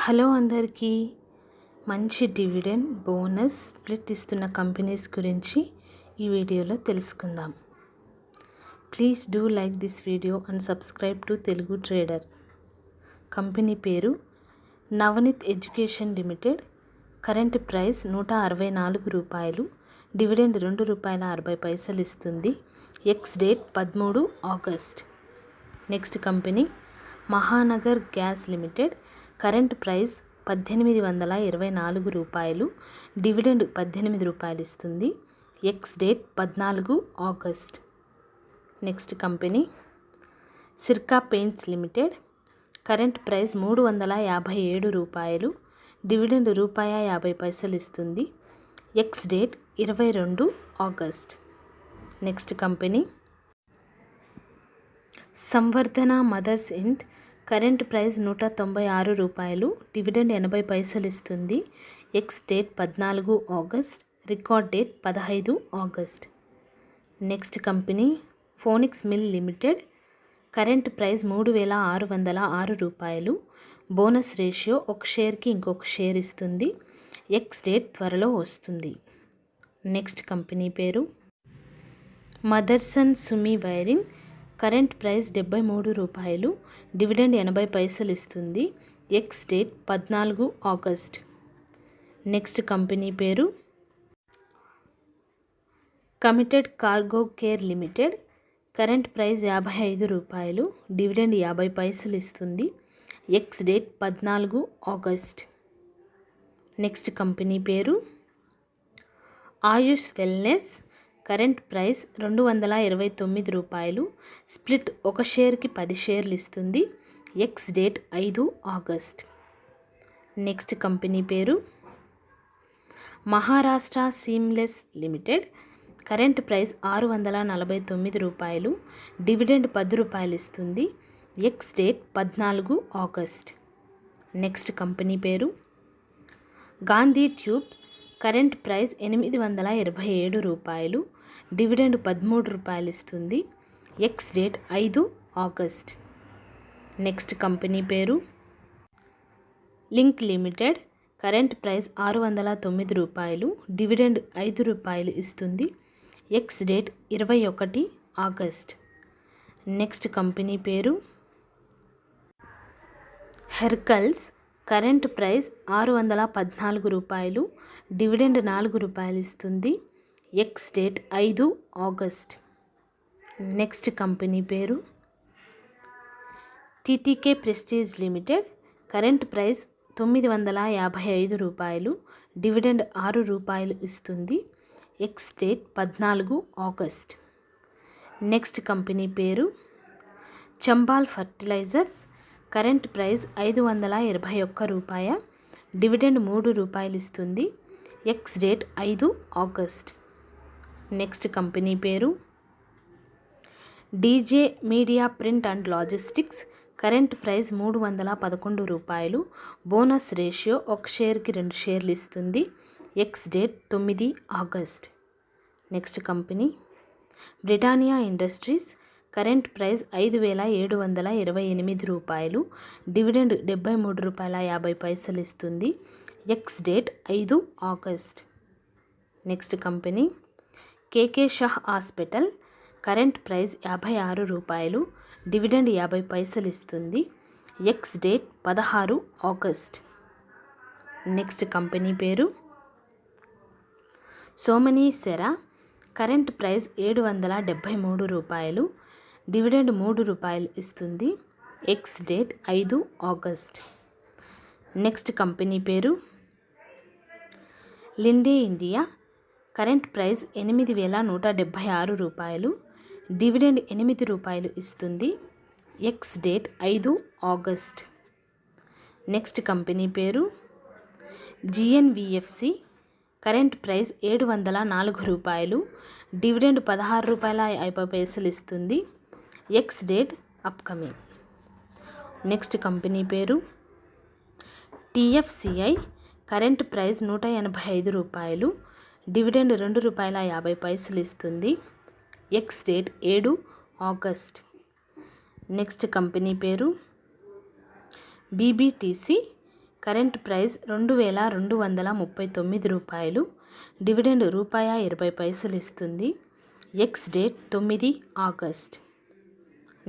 Hello అందరికీ. మంచి dividend bonus split ఇస్తున్న కంపెనీస్ గురించి ఈ వీడియోలో తెలుసుకుందాం. Please do like this video and subscribe to Telugu trader. Company పేరు Navneet education limited. Current price ₹164. Dividend ₹2.60 ఇస్తుంది. Ex date 13 August. Next company Mahanagar gas limited. Current price ₹1824. Dividend ₹18 ఇస్తుంది. Ex date 14 August. Next company Sirca paints limited. Current price ₹357. Dividend ₹50 ఇస్తుంది. Ex date 22 August. Next company Samvardhana mothers ఇంట్. Current price ₹196. Dividend ₹80 ఇస్తుంది. Ex date 14 August. Record date 15 August. Next company Phoenix mill limited. Current price ₹3606. Bonus ratio ఒక షేర్కి ఇంకొక share ఇస్తుంది. Ex date త్వరలో వస్తుంది. Next company పేరు Motherson Sumi wiring. Current price ₹73. Dividend ₹80 ఇస్తుంది. Ex date 14 August. Next company పేరు committed cargo care limited. Current price ₹55. Dividend ₹50 ఇస్తుంది. Ex date 14 August. Next company పేరు Ayush wellness. Current price ₹229. Split ఒక షేర్కి 10 షేర్లు ఇస్తుంది. Ex date 5 August. Next company పేరు Maharashtra seamless limited. Current price ₹649. Dividend ₹10 ఇస్తుంది. Ex date 14 August. Next company పేరు Gandhi tubes. Current price ₹827. Dividend ₹13 ఇస్తుంది. Ex date 5 August. Next company పేరు link limited. Current price ₹609. Dividend ₹5 ఇస్తుంది. Ex date 21 August. Next company పేరు Hercules. Current price ₹614. Dividend ₹4 ఇస్తుంది. Ex date 5 August. Next company పేరు TTK prestige limited. Current price ₹955. Dividend ₹6 ఇస్తుంది. Ex date 14 August. Next company పేరు Chambal fertilisers. Current price ₹521. Dividend ₹3 ఇస్తుంది. Ex date 5 August. Next company పేరు DJ media print and logistics. Current price ₹311. Bonus ratio ఒక షేర్కి 2 షేర్లు ఇస్తుంది. Ex date 9 August. Next company Britannia industries. Current price ₹5728. Dividend ₹73.50 ఇస్తుంది. Ex date 5 August. Next company KK Shah hospital. Current price ₹56. Dividend ₹50 ఇస్తుంది. Ex date 16 August. Next company పేరు సోమనీ సెరా. Current price ₹773. Dividend ₹3 ఇస్తుంది. Ex date 5 August. Next company పేరు Linde India. Current price ₹8176. Dividend ₹8 ఇస్తుంది. Ex date 5 August. Next company పేరు GNVFC. Current price ₹704. Dividend ₹16.50 ఇస్తుంది. Ex date upcoming. Next company పేరు TFCI. Current price ₹185. Dividend ₹2.50 ఇస్తుంది. Ex date 7 August. Next company పేరు BBTC. Current price 2239 రూపాయలు. Dividend ₹20 ఇస్తుంది. Ex date 9 August.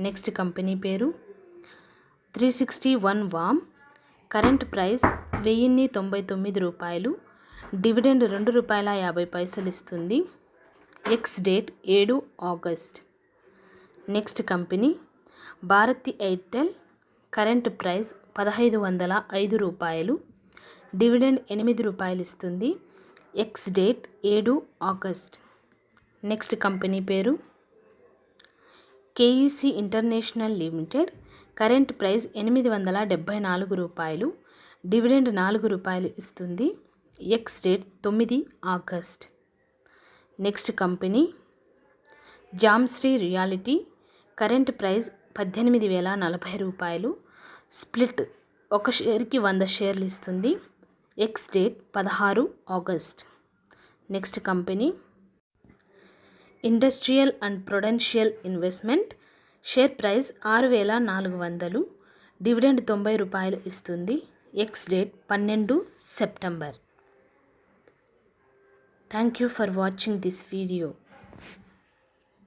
Next company పేరు 361 వామ్. Current price 1099 రూపాయలు. Dividend ₹2.50 ఇస్తుంది. Ex date 7 August. Next company Bharti Airtel. Current price 1505 రూపాయలు. Dividend ₹8 ఇస్తుంది. Ex date 7 August. Next company పేరు KEC international limited. Current price 874 రూపాయలు. Dividend ₹4 ఇస్తుంది. Ex date 9 August. Next company Jamshri realty. Current price 18,040 రూపాయలు. Split 1 షేర్కి 100 షేర్లు ఇస్తుంది. Ex date 16 August. Next company industrial and prudential investment. Share price 6,400. Dividend ₹90 ఇస్తుంది. Ex date 12 September. Thank you for watching this video.